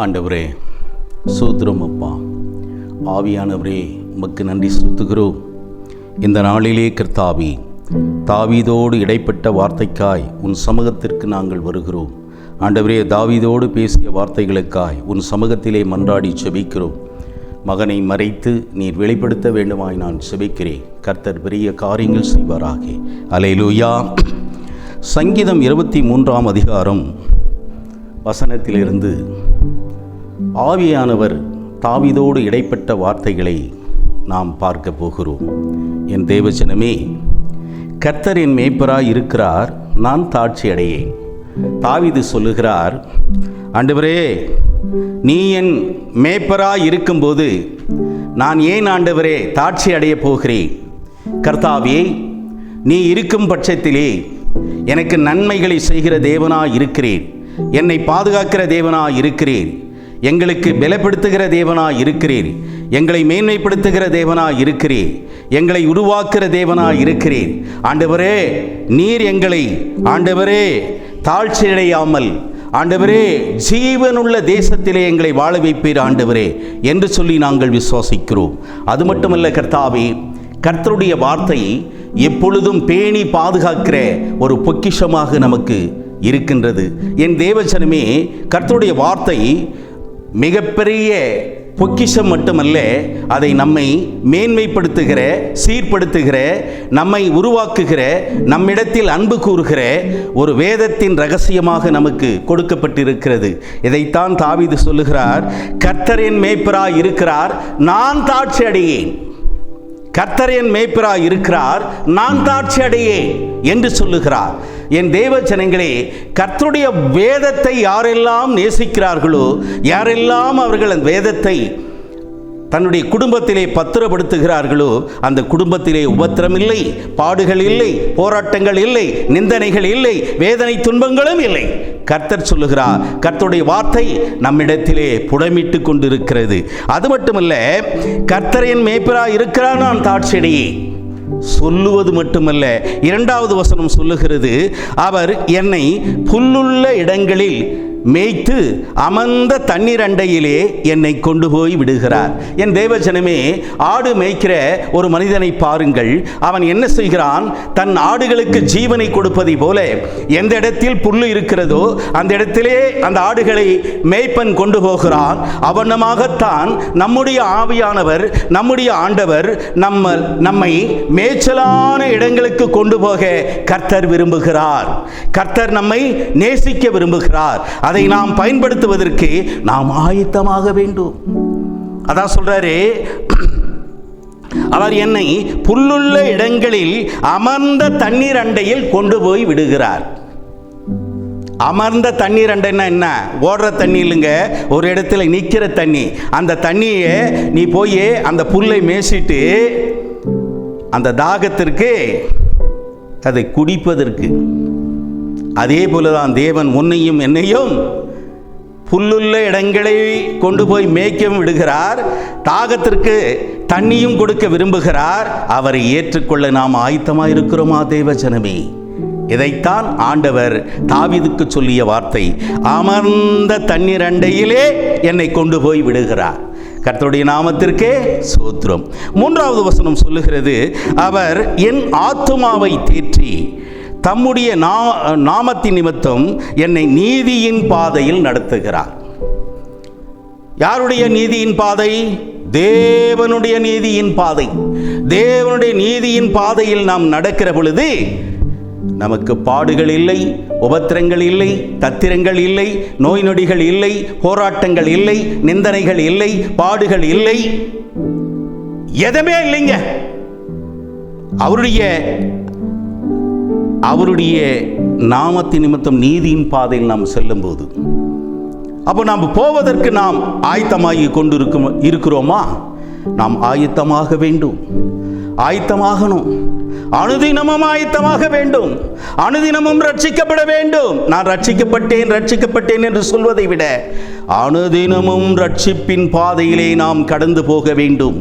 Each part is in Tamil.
ஆண்டவரே சூத்திரம் அப்பா, ஆவியானவரே உமக்கு நன்றி செலுத்துகிறோம். இந்த நாளிலே கர்த்தாவே, தாவீதோடு இடைப்பட்ட வார்த்தைக்காய் உன் சமூகத்திற்கு நாங்கள் வருகிறோம். ஆண்டவரே, தாவீதோடு பேசிய வார்த்தைகளுக்காய் உன் சமூகத்திலே மன்றாடி செபிக்கிறோம். மகனை மறைத்து நீர் வெளிப்படுத்த வேண்டுமாய் நான் செபிக்கிறேன். கர்த்தர் பெரிய காரியங்கள் செய்வாராக. அல்லேலூயா. சங்கீதம் 23ஆம் அதிகாரம் வசனத்திலிருந்து ஆவியானவர் தாவீதோடு இடைப்பட்ட வார்த்தைகளை நாம் பார்க்க போகிறோம். என் தேவஜனமே, கர்த்தர் என் மேய்ப்பராய் இருக்கிறார், நான் தாட்சி அடையேன். தாவீது சொல்லுகிறார், ஆண்டவரே, நீ என் மேய்ப்பராய் இருக்கும்போது நான் ஏன் ஆண்டவரே தாட்சி அடையப் போகிறேன்? கர்த்தாவே, நீ இருக்கும் பட்சத்திலே எனக்கு நன்மைகளை செய்கிற தேவனாய் இருக்கிறேன், என்னை பாதுகாக்கிற தேவனாய் இருக்கிறேன், எங்களுக்கு பலப்படுத்துகிற தேவனாய் இருக்கிறீர், எங்களை மேன்மைப்படுத்துகிற தேவனாய் இருக்கிறீர், எங்களை உருவாக்குகிற தேவனாய் இருக்கிறீர். ஆண்டவரே, நீர் எங்களை ஆண்டவரே தாழ்ச்சியடையாமல் ஆண்டவரே ஜீவனுள்ள தேசத்திலே எங்களை வாழ வைப்பீர் ஆண்டவரே என்று சொல்லி நாங்கள் விசுவாசிக்கிறோம். அது மட்டுமல்ல கர்த்தாவே, கர்த்தருடைய வார்த்தை எப்பொழுதும் பேணி பாதுகாக்கிற ஒரு பொக்கிஷமாக நமக்கு இருக்கின்றது. என் தேவஜனமே, கர்த்தருடைய வார்த்தை மிகப்பெரிய பொக்கிஷம் மட்டுமல்ல, அதை நம்மை மேன்மைப்படுத்துகிற, சீர்படுத்துகிற, நம்மை உருவாக்குகிற, நம்மிடத்தில் அன்பு கூறுகிற ஒரு வேதத்தின் ரகசியமாக நமக்கு கொடுக்கப்பட்டிருக்கிறது. இதைத்தான் தாவீது சொல்லுகிறார், கர்த்தர் என் மேய்ப்பராய் இருக்கிறார், நான் தாட்சி அடையேன். கர்த்தர் என் மேய்ப்பராய் இருக்கிறார், நான் தாட்சி அடையேன் என்று சொல்லுகிறார். என் தேவ ஜனங்களே, கர்த்தருடைய வேதத்தை யாரெல்லாம் நேசிக்கிறார்களோ, யாரெல்லாம் அவர்கள் அந்த வேதத்தை தன்னுடைய குடும்பத்திலே பத்திரப்படுத்துகிறார்களோ, அந்த குடும்பத்திலே உபத்திரம் இல்லை, பாடுகள் இல்லை, போராட்டங்கள் இல்லை, நிந்தனைகள் இல்லை, வேதனை துன்பங்களும் இல்லை. கர்த்தர் சொல்லுகிறார், கர்த்தருடைய வார்த்தை நம்மிடத்திலே புடமிட்டு கொண்டிருக்கிறது. அது மட்டுமல்ல, கர்த்தர் என் மேய்ப்பராய் இருக்கிறார், நான் தாட்சி அடையேன் சொல்லுவது மட்டுமல்ல, 2வது வசனம் சொல்லுகிறது, அவர் என்னை புல்லுள்ள இடங்களில் மேய்த்து அமர்ந்த தண்ணீர் அண்டையிலே என்னை கொண்டு போய் விடுகிறார். என் தேவஜனமே, ஆடு மேய்க்கிற ஒரு மனிதனை பாருங்கள். அவன் என்ன செய்கிறான்? தன் ஆடுகளுக்கு ஜீவனை கொடுப்பதை போல எந்த இடத்தில் புல்லு இருக்கிறதோ அந்த இடத்திலே அந்த ஆடுகளை மேய்ப்பன் கொண்டு போகிறான். அவனமாகத்தான் நம்முடைய ஆவியானவர், நம்முடைய ஆண்டவர் நம்மை மேய்ச்சலான இடங்களுக்கு கொண்டு போக கர்த்தர் விரும்புகிறார். கர்த்தர் நம்மை நேசிக்க விரும்புகிறார். அதை நாம் பயன்படுத்துவதற்கு நாம் ஆயத்தமாக வேண்டும். அதான் சொல்றாரு, அவர் என்னை புல்லுள்ள இடங்களில் அமர்ந்த தண்ணீர் அண்டையில் கொண்டு போய் விடுகிறார். அமர்ந்த தண்ணீர் அண்டைன்னா என்ன? ஓடுற தண்ணி இல்லைங்க, ஒரு இடத்துல நிற்கிற தண்ணி. அந்த தண்ணியை நீ போய் அந்த புல்லை மேய்ச்சிட்டு அந்த தாகத்திற்கு அதை குடிப்பதற்கு, அதே போலதான் தேவன் உன்னையும் என்னையும் புல்லுள்ள இடங்களை கொண்டு போய் மேய்க்கவும் விடுகிறார், தாகத்திற்கு தண்ணியும் கொடுக்க விரும்புகிறார். அவரை ஏற்றுக்கொள்ள நாம் ஆயத்தமாக இருக்கிறோமா தேவ ஜனமே? இதைத்தான் ஆண்டவர் தாவீதுக்கு சொல்லிய வார்த்தை, அமர்ந்த தண்ணீர் அண்டையிலே என்னை கொண்டு போய் விடுகிறார். கர்த்தருடைய நாமத்திற்கே ஸ்தோத்திரம். 3வது வசனம் சொல்லுகிறது, அவர் என் ஆத்துமாவை தேற்றி தம்முடைய நாமத்தின் நிமித்தம் என்னை நீதியின் பாதையில் நடத்துகிறார். யாருடைய நீதியின் பாதை? தேவனுடைய நீதியின் பாதை. தேவனுடைய நீதியின் பாதையில் நாம் நடக்கிற பொழுது நமக்கு பாடுகள் இல்லை, உபத்திரங்கள் இல்லை, தத்திரங்கள் இல்லை, நோய் நொடிகள் இல்லை, போராட்டங்கள் இல்லை, நிந்தனைகள் இல்லை, பாடுகள் இல்லை, எதுவுமே இல்லைங்க. அவருடைய நாமத்தின் நிமித்தம் நீதியின் பாதையில் நாம் செல்லும் போது, அப்போ நாம் போவதற்கு நாம் ஆயத்தமாகி கொண்டு இருக்கிறோமா? நாம் ஆயத்தமாக வேண்டும், ஆயத்தமாகணும். அனுதினமும் ஆயத்தமாக வேண்டும், அனுதினமும் ரட்சிக்கப்பட வேண்டும். நான் ரட்சிக்கப்பட்டேன் என்று சொல்வதை விட அனுதினமும் ரட்சிப்பின் பாதையிலே நாம் கடந்து போக வேண்டும்.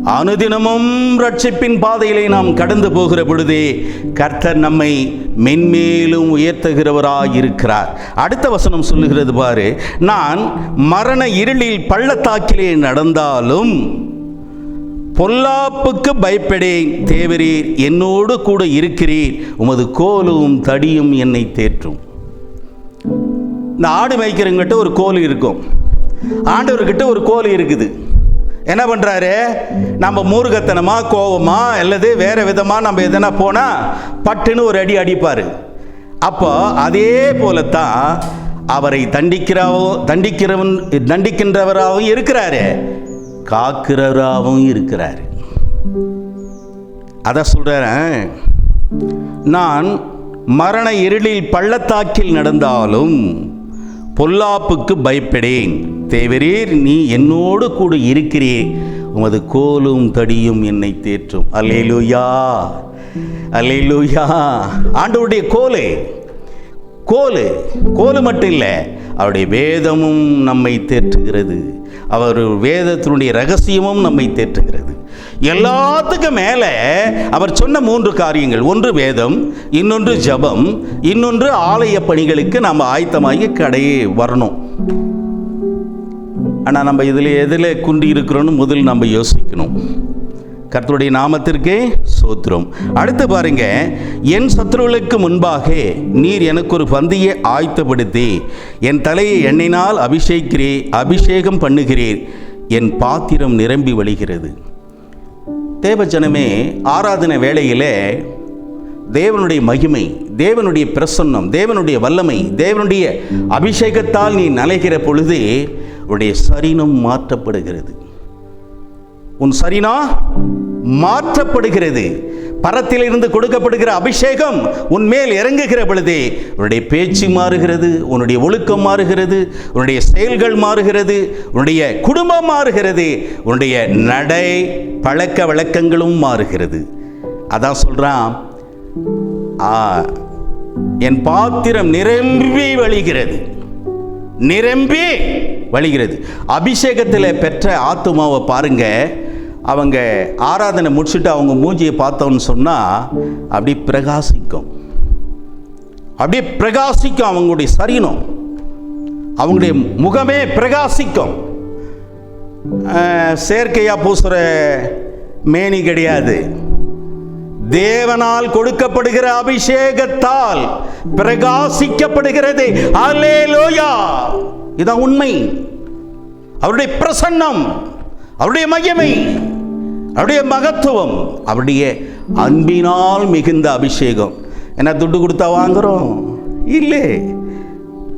அனுதினமும் ரட்சிப்பின் பாதையிலே நாம் கடந்து போகிற பொழுதே கர்த்தர் நம்மை மென்மேலும் உயர்த்துகிறவராய் இருக்கிறார். அடுத்த வசனம் சொல்லுகிறது பாரு, நான் மரண இருளில் பள்ளத்தாக்கிலே நடந்தாலும் பொல்லாப்புக்கு பயப்படேன், தேவரீர் என்னோடு கூட இருக்கிறீர், உமது கோலும் தடியும் என்னை தேற்றும். இந்த ஆடு மேய்க்கிறவங்கிட்ட ஒரு கோல் இருக்கும், ஆண்டவர்கிட்ட ஒரு கோல் இருக்குது. என்ன பண்ணுறாரு, நம்ம மூர்க்கத்தனமா கோவமா அல்லது வேறு விதமாக நம்ம எதனா போனால் பட்டுன்னு ஒரு அடி அடிப்பார். அப்போ அதே போலத்தான் அவரை தண்டிக்கின்றவராகவும் இருக்கிறாரு, காக்கிறவராகவும் இருக்கிறார். அதான் சொல்கிறேன், நான் மரண இருளில் பள்ளத்தாக்கில் நடந்தாலும் பொல்லாப்புக்கு பயப்படேன், தேவரீர் நீ என்னோடு கூட இருக்கிறீர், உமது கோலும் தடியும் என்னை தேற்றும். அல்லேலூயா, அல்லேலூயா. ஆண்டவருடைய கோலு மட்டும் இல்லை, அவருடைய வேதமும் நம்மை தேற்றுகிறது, அவர் வேதத்தினுடைய ரகசியமும் நம்மை தேற்றுகிறது. எல்லாத்துக்கும் மேலே அவர் சொன்ன 3 காரியங்கள், ஒன்று வேதம், இன்னொன்று ஜபம், இன்னொன்று ஆலய பணிகளுக்கு நம்ம ஆயத்தமாகி கடையே வரணும். ஆனால் நம்ம எதில் குன்றி இருக்கிறோன்னு முதல் நம்ம யோசிக்கணும். கர்த்தருடைய நாமத்திற்கே சோத்திரம். அடுத்து பாருங்க, என் சத்துருவுக்கு முன்பாக நீர் எனக்கு ஒரு பந்தியை ஆயத்தப்படுத்தி என் தலையை எண்ணெயினால் அபிஷேகம் பண்ணுகிறீர், என் பாத்திரம் நிரம்பி வழிகிறது. தேவஜனமே, ஆராதனை வேளையிலே தேவனுடைய மகிமை, தேவனுடைய பிரசன்னம், தேவனுடைய வல்லமை, தேவனுடைய அபிஷேகத்தால் நீ நலைகிற பொழுது உன்னுடைய சரீரம் மாற்றப்படுகிறது. உன் சரீரம் மாற்றப்படுகிறது. பரத்திலிருந்து கொடுக்கப்படுகிற அபிஷேகம் உன்மேல் இறங்குகிற பொழுதே உன்னுடைய பேச்சு மாறுகிறது, உன்னுடைய ஒழுக்கம் மாறுகிறது, உன்னுடைய செயல்கள் மாறுகிறது, உன்னுடைய குடும்பம் மாறுகிறது, உன்னுடைய நடை பழக்க வழக்கங்களும் மாறுகிறது. அதான் சொல்றான், என் பாத்திரம் நிரம்பி வழிகிறது, நிரம்பி வழிகிறது. அபிஷேகத்தில் பெற்ற ஆத்துமாவை பாருங்க, அவங்க ஆராதனை முடிச்சுட்டு அவங்க மூஞ்சியை பார்த்தோன்னு சொன்னால் அப்படி பிரகாசிக்கும், அப்படியே பிரகாசிக்கும். அவங்களுடைய சரீரம், அவங்களுடைய முகமே பிரகாசிக்கும். செயற்கையாக பூசுகிற மேனி கிடையாது, தேவனால் கொடுக்கப்படுகிற அபிஷேகத்தால் பிரகாசிக்கப்படுகிறது. அல்லேலூயா. இதான் உண்மை. அவருடைய பிரசன்னம், அவருடைய மகிமை, அவருடைய மகத்துவம், அவருடைய அன்பினால் மிகுந்த அபிஷேகம். என்ன துட்டு கொடுத்தா வாங்குறோம்? இல்லை,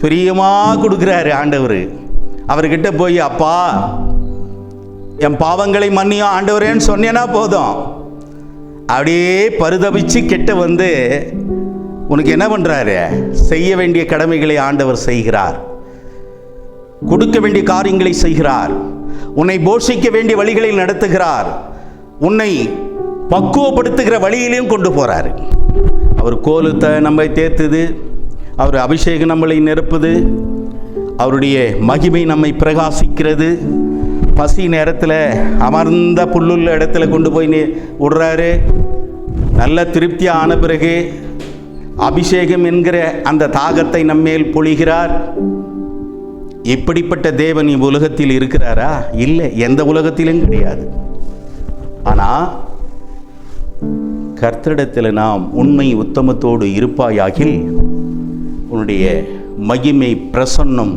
பிரியமாக கொடுக்குறாரு ஆண்டவர். அவர்கிட்ட போய் அப்பா என் பாவங்களை மன்னியும் ஆண்டவரேன்னு சொன்னேன்னா போதும், அப்படியே பரிதபிச்சு கெட்ட வந்து உனக்கு என்ன பண்ணுறாரு, செய்ய வேண்டிய கடமைகளை ஆண்டவர் செய்கிறார், கொடுக்க வேண்டிய காரியங்களை செய்கிறார், உன்னை போஷிக்க வேண்டிய வழிகளில் நடத்துகிறார், உன்னை பக்குவப்படுத்துகிற வழியிலையும் கொண்டு போகிறார். அவர் கோலத்தை நம்மை தேர்த்துது, அவர் அபிஷேகம் நம்மளை நிரப்புது, அவருடைய மகிமை நம்மை பிரகாசிக்கிறது. பசி நேரத்தில் அமர்ந்த புல்லுள்ள இடத்துல கொண்டு போய் விடுறாரு. நல்ல திருப்தியாக ஆன பிறகு அபிஷேகம் என்கிற அந்த தாகத்தை நம்மேல் பொழிகிறார். இப்படிப்பட்ட தேவன் உலகத்தில் இருக்கிறாரா? இல்லை, எந்த உலகத்திலும் கிடையாது. ஆனால் கர்த்தரிடத்தில் நாம் உண்மை உத்தமத்தோடு இருப்பாயாகில் உன்னுடைய மகிமை பிரசன்னம்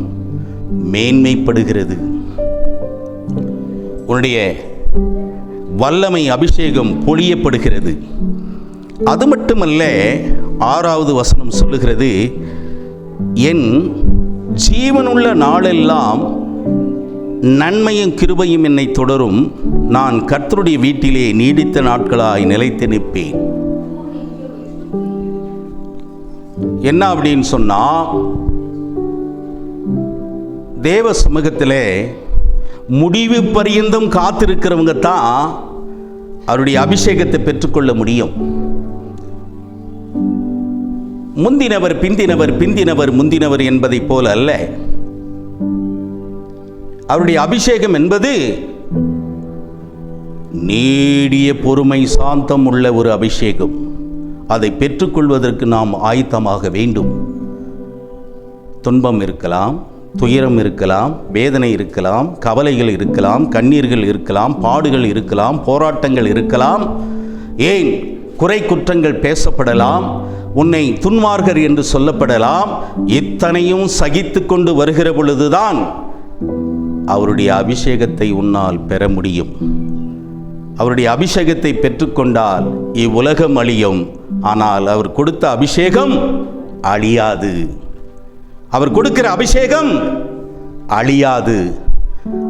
மேன்மைப்படுகிறது, உன்னுடைய வல்லமை அபிஷேகம் பொழியப்படுகிறது. அது மட்டுமல்ல, 6வது வசனம் சொல்லுகிறது, என் ஜீவனுள்ள நாளெல்லாம் நன்மையும் கிருபையும் என்னை தொடரும், நான் கர்த்தருடைய வீட்டிலே நீடித்த நாட்களாய் நிலைத்து நிற்பேன். என்ன அப்படின்னு சொன்னா, தேவ சமூகத்தில் முடிவு பரியந்தம் காத்திருக்கிறவங்க தான் அவருடைய அபிஷேகத்தை பெற்றுக்கொள்ள முடியும். முந்தினவர் பிந்தினவர், பிந்தினவர் முந்தினவர் என்பதை போல அல்ல. அவருடைய அபிஷேகம் என்பது நீடிய பொறுமை, சாந்தம் உள்ள ஒரு அபிஷேகம். அதை பெற்றுக்கொள்வதற்கு நாம் ஆயத்தமாக வேண்டும். துன்பம் இருக்கலாம், துயரம் இருக்கலாம், வேதனை இருக்கலாம், கவலைகள் இருக்கலாம், கண்ணீர்கள் இருக்கலாம், பாடுகள் இருக்கலாம், போராட்டங்கள் இருக்கலாம், ஏன் குறை குற்றங்கள் பேசப்படலாம், உன்னை துன்மார்க்கர் என்று சொல்லப்படலாம். இத்தனையும் சகித்து கொண்டு வருகிற பொழுதுதான் அவருடைய அபிஷேகத்தை உன்னால் பெற முடியும். அவருடைய அபிஷேகத்தை பெற்றுக்கொண்டால் இவ்வுலகம் அழியும், ஆனால் அவர் கொடுத்த அபிஷேகம் அழியாது. அவர் கொடுக்கிற அபிஷேகம் அழியாது.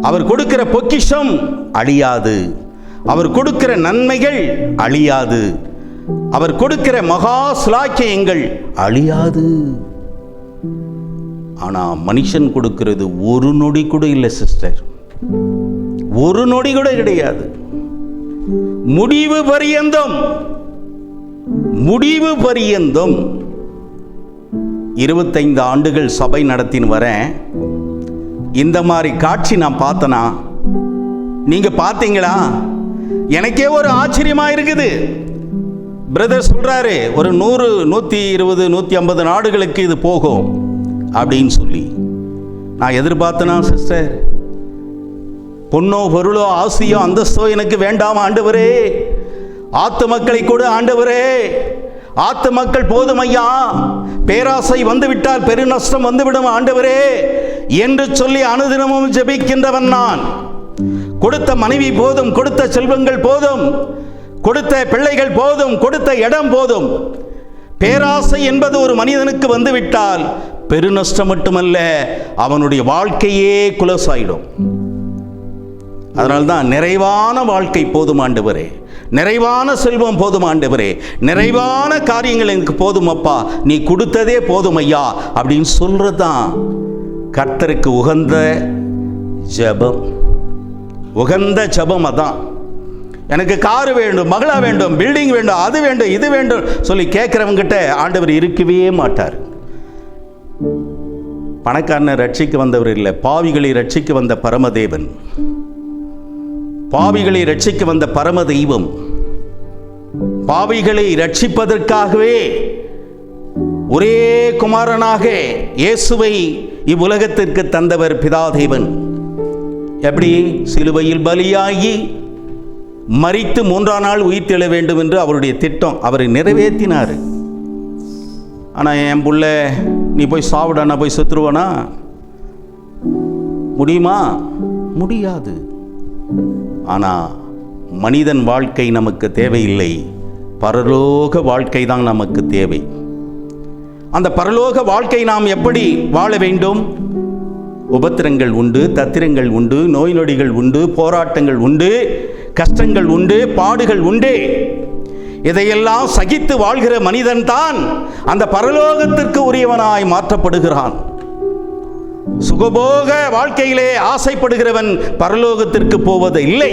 அவர் கொடுக்கிற பொக்கிஷம் அழியாது. அவர் கொடுக்கிற நன்மைகள் அழியாது. அவர் கொடுக்கிற மகா ஸ்லாக்கியங்கள் அழியாது. ஆனா மனுஷன் கொடுக்கிறது ஒரு நொடி கூட இல்லை சிஸ்டர், ஒரு நொடி கூட கிடையாது. முடிவு பரியந்தம், முடிவு பரியந்தம். 25 ஆண்டுகள் சபை நடத்தின்னு வரேன். இந்த மாதிரி காட்சி நான் பார்த்தனா? நீங்க பார்த்தீங்களா? எனக்கே ஒரு ஆச்சரியமா இருக்குது. பிரதர் சொல்றாரு, ஒரு 100, 120, 150 நாடுகளுக்கு இது போகும் அப்படின்னு சொல்லி. நான் எதிர்பார்த்தனா சிஸ்டர்? பொன்னோ பொருளோ ஆசையோ அந்தஸ்தோ எனக்கு வேண்டாம் ஆண்டவரே, ஆத்து மக்களை கூட ஆண்டவரே, ஆத்து மக்கள் போதும் ஐயா, பேராசை வந்துவிட்டால் பெருநஷ்டம் வந்துவிடும் ஆண்டவரே என்று சொல்லி அனுதினமும் ஜெபிக்கின்றவன் நான். கொடுத்த மனைவி போதும், கொடுத்த செல்வங்கள் போதும், கொடுத்த பிள்ளைகள் போதும், கொடுத்த இடம் போதும். பேராசை என்பது ஒரு மனிதனுக்கு வந்துவிட்டால் பெருநஷ்டம் மட்டுமல்ல, அவனுடைய வாழ்க்கையே குலசாயிடும். அதனால்தான் நிறைவான வாழ்க்கை போதும் ஆண்டவரே, நிறைவான செல்வம் போதும் ஆண்டவரே, நிறைவான காரியங்கள் எனக்கு போதும் அப்பா, நீ கொடுத்ததே போதும் ஐயா அப்படின்னு சொல்றதுதான் கர்த்தருக்கு உகந்த ஜெபம். உகந்த ஜெபம் அதான். எனக்கு கார் வேண்டும், மகளா வேண்டும், பில்டிங் வேண்டும், அது வேண்டும், இது வேண்டும் சொல்லி கேட்கிறவங்கிட்ட ஆண்டவர் இருக்கவே மாட்டார். பணக்காரனை ரட்சிக்க வந்தவர் இல்லை, பாவிகளை ரட்சிக்க வந்த பரமதேவன், பாவிகளை ரட்சிக்க வந்த பரம தெய்வம். பாவிகளை ரட்சிப்பதற்காகவே ஒரே குமாரனாக இயேசுவை இவ்வுலகத்திற்கு தந்தவர் பிதாதேவன். எப்படி? சிலுவையில் பலியாகி மரித்து 3ஆம் நாள் உயிர்த்தெழ வேண்டும் என்று அவருடைய திட்டம் அவரை நிறைவேற்றினார். ஆனால் என் புள்ள நீ போய் சாவிடானா, போய் செத்துருவானா? முடியுமா? முடியாது. ஆனால் மனிதன் வாழ்க்கை நமக்கு தேவையில்லை, பரலோக வாழ்க்கை தான் நமக்கு தேவை. அந்த பரலோக வாழ்க்கை நாம் எப்படி வாழ வேண்டும்? உபத்திரங்கள் உண்டு, தத்திரங்கள் உண்டு, நோய் நொடிகள் உண்டு, போராட்டங்கள் உண்டு, கஷ்டங்கள் உண்டு, பாடுகள் உண்டு. இதையெல்லாம் சகித்து வாழ்கிற மனிதன் தான் அந்த பரலோகத்திற்கு உரியவனாய் மாற்றப்படுகிறான். சுகபோக வாழ்க்கையிலே ஆசைப்படுகிறவன் பரலோகத்திற்கு போவது இல்லை,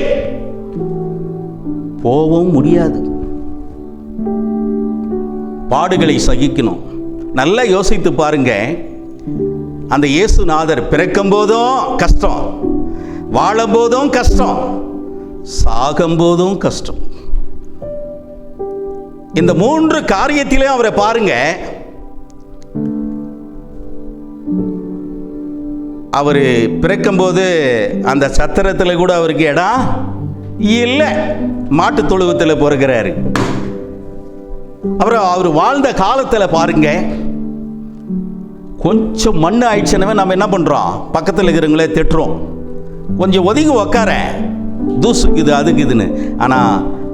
போகவும் முடியாது. பாடுகளை சகிக்கணும். நல்லா யோசித்து பாருங்க. அந்த இயேசுநாதர் பிறக்கும் போதும் கஷ்டம், வாழும் போதும் கஷ்டம், சாகும் போதும் கஷ்டம். இந்த 3 காரியத்திலே அவரை பாருங்க. அவர் பிறக்கும்போது அந்த சத்திரத்தில் கூட அவருக்கு இடம் இல்லை, மாட்டு தொழுவத்தில் பிறகுறாரு. அப்புறம் அவர் வாழ்ந்த காலத்தில் பாருங்க, கொஞ்சம் மண் ஆயிடுச்சுனவே நம்ம என்ன பண்ணுறோம்? பக்கத்தில் இருக்கிறவங்களே திட்டுறோம், கொஞ்சம் ஒதுங்கி உக்கார, தூசுக்குது அதுக்குதுன்னு. ஆனால்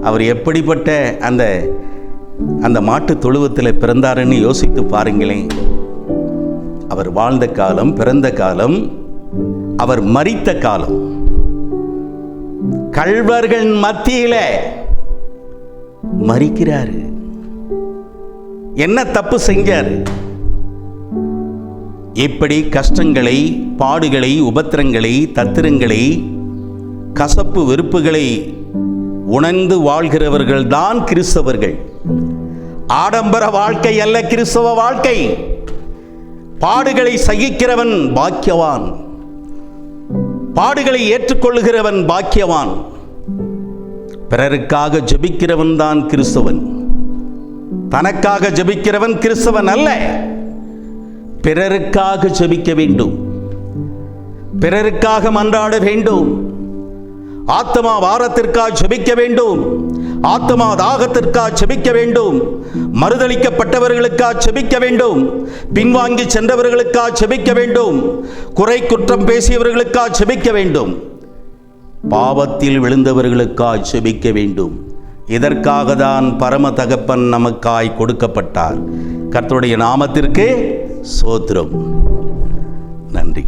அவர் எப்படிப்பட்ட அந்த அந்த மாட்டு தொழுவத்தில் பிறந்தாருன்னு யோசித்து பாருங்களேன். அவர் வாழ்ந்த காலம், பிறந்த காலம், அவர் மரித்த காலம், கள்வர்கள் மத்தியில மரிக்கிறாரு. என்ன தப்பு செஞ்சார்? இப்படி கஷ்டங்களை, பாடுகளை, உபத்திரங்களை, தத்திரங்களை, கசப்பு வெறுப்புகளை உணர்ந்து வாழ்கிறவர்கள் தான் கிறிஸ்தவர்கள். ஆடம்பர வாழ்க்கை அல்ல கிறிஸ்தவ வாழ்க்கை. பாடுகளை சகிக்கிறவன் பாக்கியவான், பாடுகளை ஏற்றுக்கொள்ளுகிறவன் பாக்கியவான். பிறருக்காக ஜெபிக்கிறவன் தான் கிறிஸ்தவன். தனக்காக ஜெபிக்கிறவன் கிறிஸ்தவன் அல்ல. பிறருக்காக ஜெபிக்க வேண்டும், பிறருக்காக மன்றாட வேண்டும், ஆத்மா வாரத்திற்காக ஜெபிக்க வேண்டும், ஆத்மா தாகத்திற்காக ஜெபிக்க வேண்டும், மறுதலிக்கப்பட்டவர்களுக்காக ஜெபிக்க வேண்டும், பின்வாங்கி சென்றவர்களுக்காக ஜெபிக்க வேண்டும், குறை குற்றம் பேசியவர்களுக்காக ஜெபிக்க வேண்டும், பாவத்தில் விழுந்தவர்களுக்காக ஜெபிக்க வேண்டும். இதற்காக தான் பரம தகப்பன் நமக்காய் கொடுக்கப்பட்டார். கர்த்தருடைய நாமத்திற்கு ஸ்தோத்திரம். நன்றி.